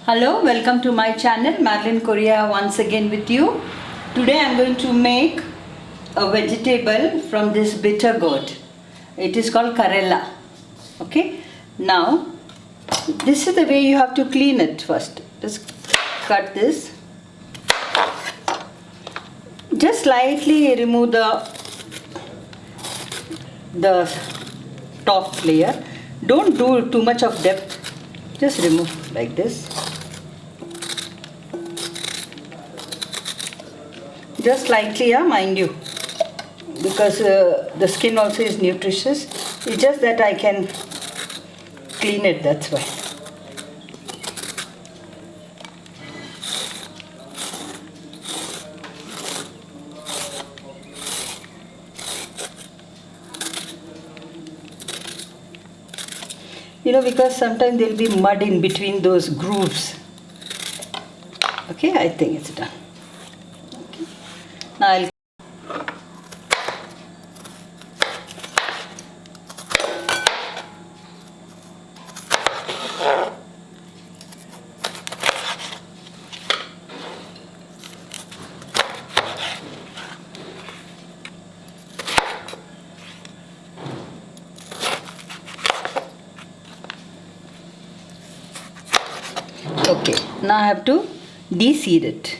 Hello, welcome to my channel. Madeline Korea once again with you. Today I am going to make a vegetable from this bitter gourd. It is called Karela. Okay. Now, this is the way you have to clean it first. Just cut this. Just slightly remove the top layer. Don't do too much of depth. Just remove like this. Just slightly, mind you, because the skin also is nutritious. It's just that I can clean it, that's why. Because sometimes there will be mud in between those grooves. Okay, I think it's done. Okay. Now I'll Okay, now I have to de-seed it.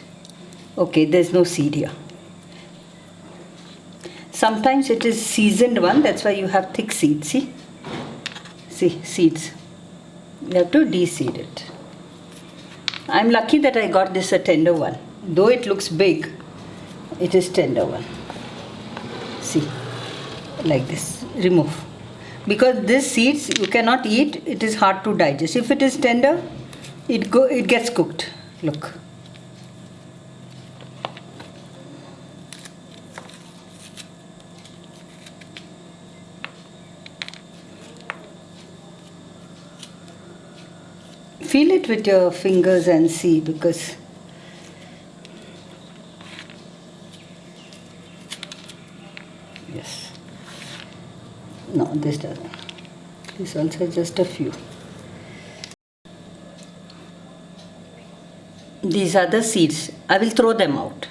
Okay, there's no seed here. Sometimes it is seasoned one, that's why you have thick seeds, see? See, seeds. You have to de-seed it. I'm lucky that I got this a tender one. Though it looks big, it is tender one. See, like this, remove. Because these seeds you cannot eat, it is hard to digest. If it is tender, it gets cooked. Look. Feel it with your fingers and see, because yes. No, this doesn't. This also just a few. These are the seeds. I will throw them out.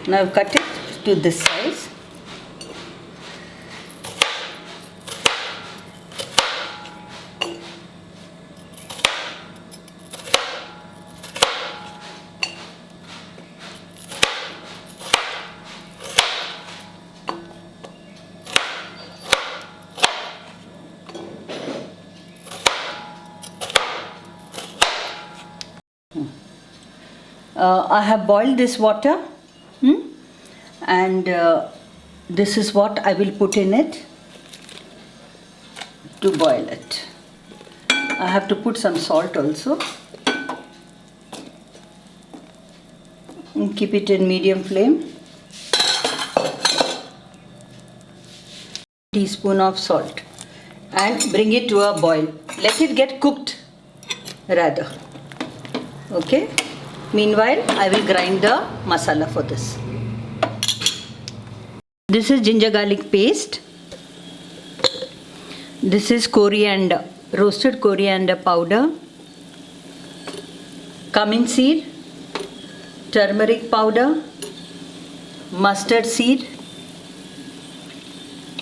Now I've cut it to this size. I have boiled this water and this is what I will put in it to boil it. I have to put some salt also and keep it in medium flame. Teaspoon of salt and bring it to a boil. Let it get cooked rather. Okay. Meanwhile, I will grind the masala for this. This is ginger garlic paste. This is coriander, roasted coriander powder, cumin seed, turmeric powder, mustard seed.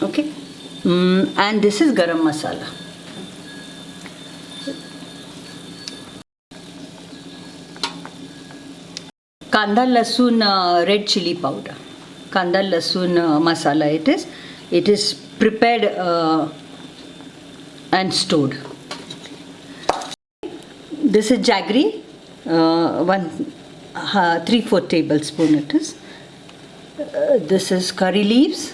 Okay. And this is garam masala. Kanda lasun red chili powder. Kanda lasun masala it is prepared and stored. This is jaggery, 3/4 tablespoon it is. This is curry leaves.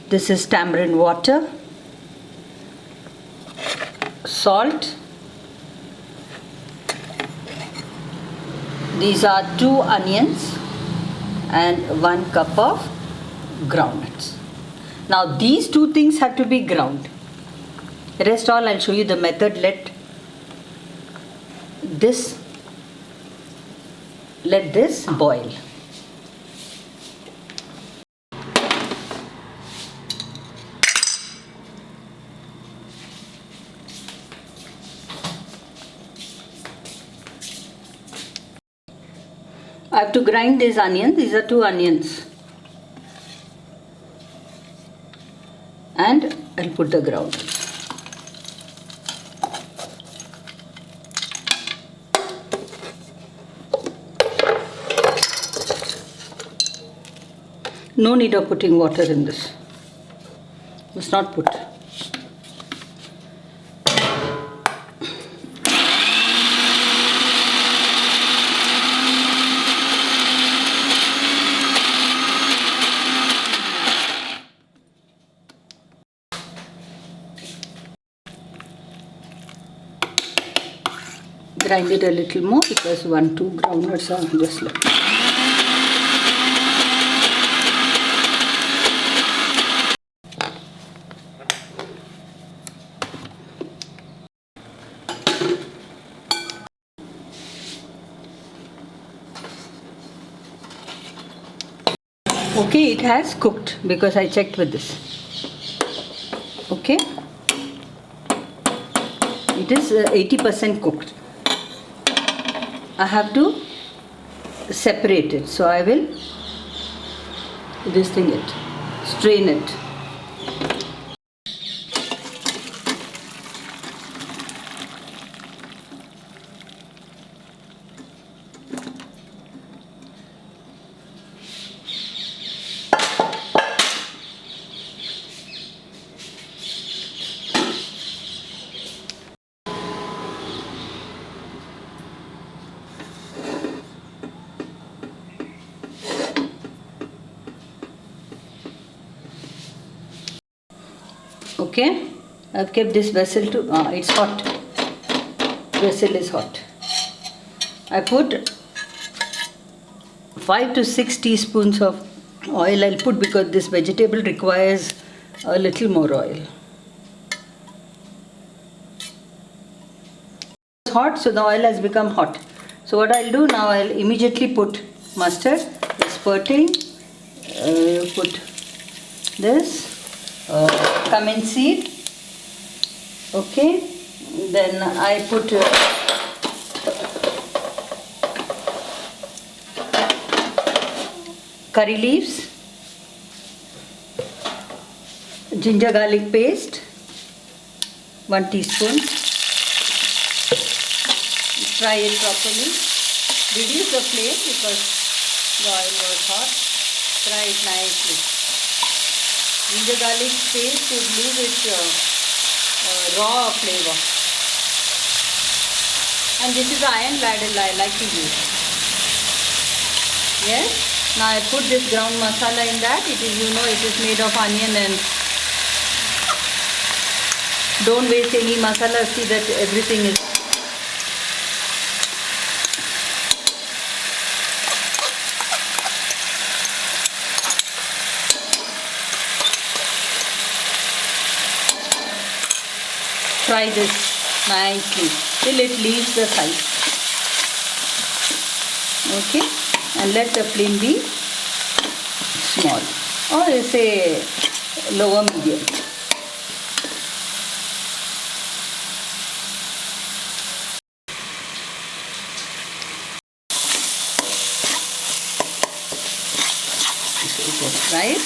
This is tamarind water, salt. These are 2 onions and 1 cup of groundnuts. Now these 2 things have to be ground. Rest all I'll show you the method. Let this boil. I have to grind these onions. These are 2 onions. And I'll put the ground. No need of putting water in this. Must not put. Grind it a little more because 1-2 groundnuts are just left. Okay, it has cooked because I checked with this. Okay, it is 80% cooked. I have to separate it, so I will strain it. Okay, I've kept this vessel to, it's hot. Vessel is hot. I put 5 to 6 teaspoons of oil. I'll put because this vegetable requires a little more oil. It's hot, so the oil has become hot. So what I'll do now, I'll immediately put mustard, spurting, put this. Cumin seed, okay, then I put curry leaves, ginger garlic paste, 1 teaspoon, fry it properly, reduce the flame because the oil was hot, fry it nicely. Ginger garlic paste should lose its raw flavor. And this is iron ladle I like to use. Yes. Now I put this ground masala in that. It is, it is made of onion, and don't waste any masala. See that everything is. Fry this nicely till it leaves the side. Okay, and let the flame be small, or say lower medium. Right?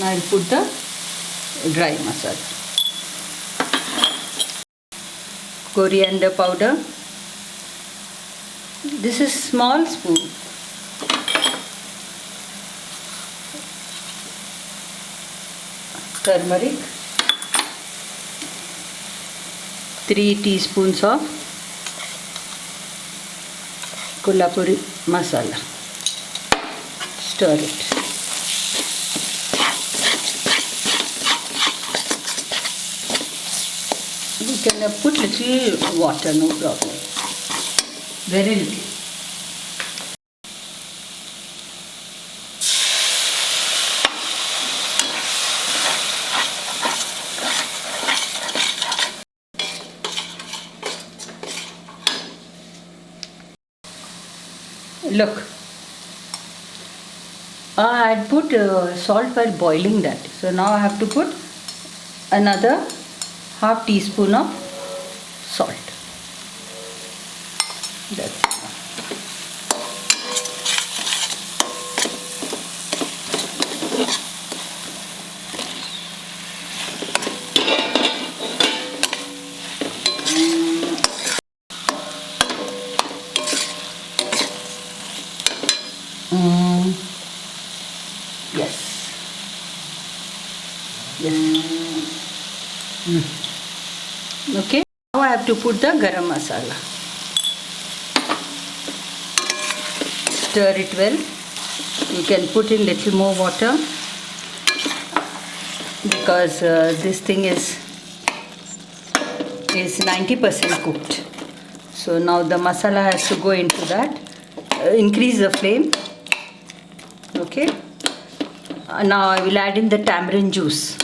Now I'll put the dry masala. Coriander powder. This is small spoon. Turmeric. 3 teaspoons of Kolhapuri masala. Stir it. You can put little water, no problem. Very little. Look, I had put salt while boiling that. So now I have to put another half teaspoon of salt. That's enough. Now I have to put the garam masala. Stir it well. You can put in little more water because this thing is 90% cooked. So now the masala has to go into that. Increase the flame. Okay. Now I will add in the tamarind juice.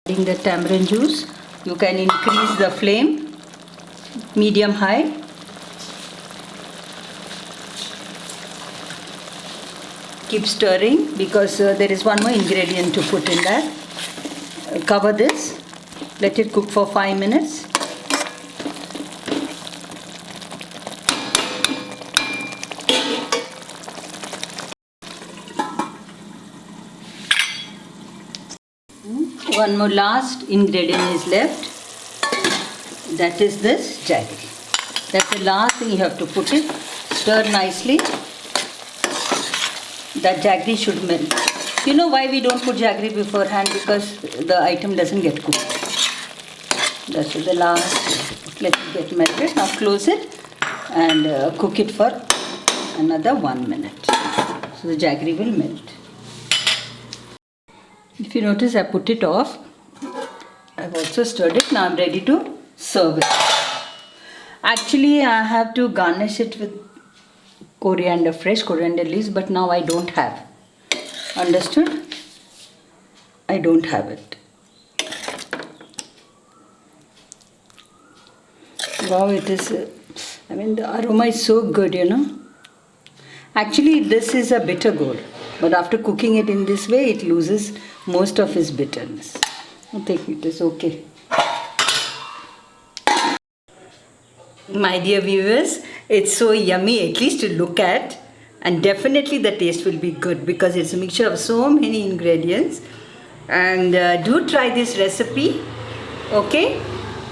Adding the tamarind juice, you can increase the flame, medium high. Keep stirring because there is one more ingredient to put in that. Cover this, let it cook for 5 minutes. One more last ingredient is left. That is this jaggery. That's the last thing you have to put in. Stir nicely. That jaggery should melt. You know why we don't put jaggery beforehand? Because the item doesn't get cooked. That's the last. Let it get melted. Now close it and cook it for another 1 minute. So the jaggery will melt. If you notice, I put it off. I've also stirred it. Now I'm ready to serve it. Actually, I have to garnish it with coriander, fresh coriander leaves, but now I don't have. Understood? I don't have it. Wow, it is, the aroma is so good, you know. Actually, this is a bitter gourd, but after cooking it in this way, it loses most of its bitterness. I think it is okay. My dear viewers, it's so yummy, at least to look at, and definitely the taste will be good because it's a mixture of so many ingredients. And do try this recipe, okay?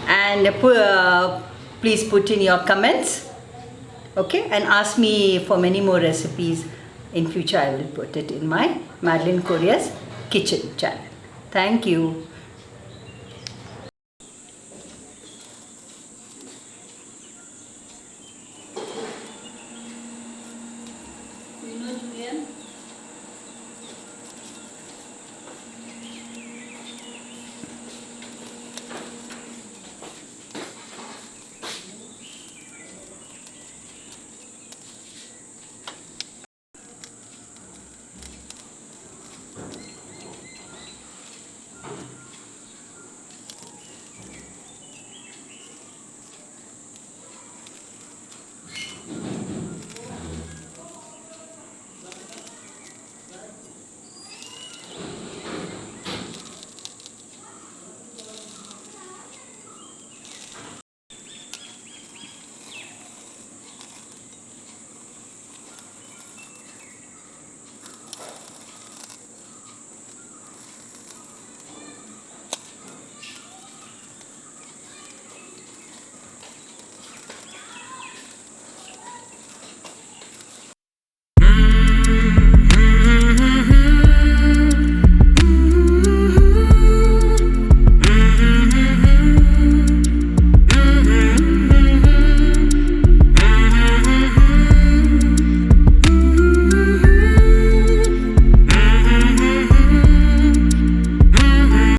And please put in your comments, okay? And ask me for many more recipes. In future, I will put it in my Madeline Korea's Kitchen channel. Thank you.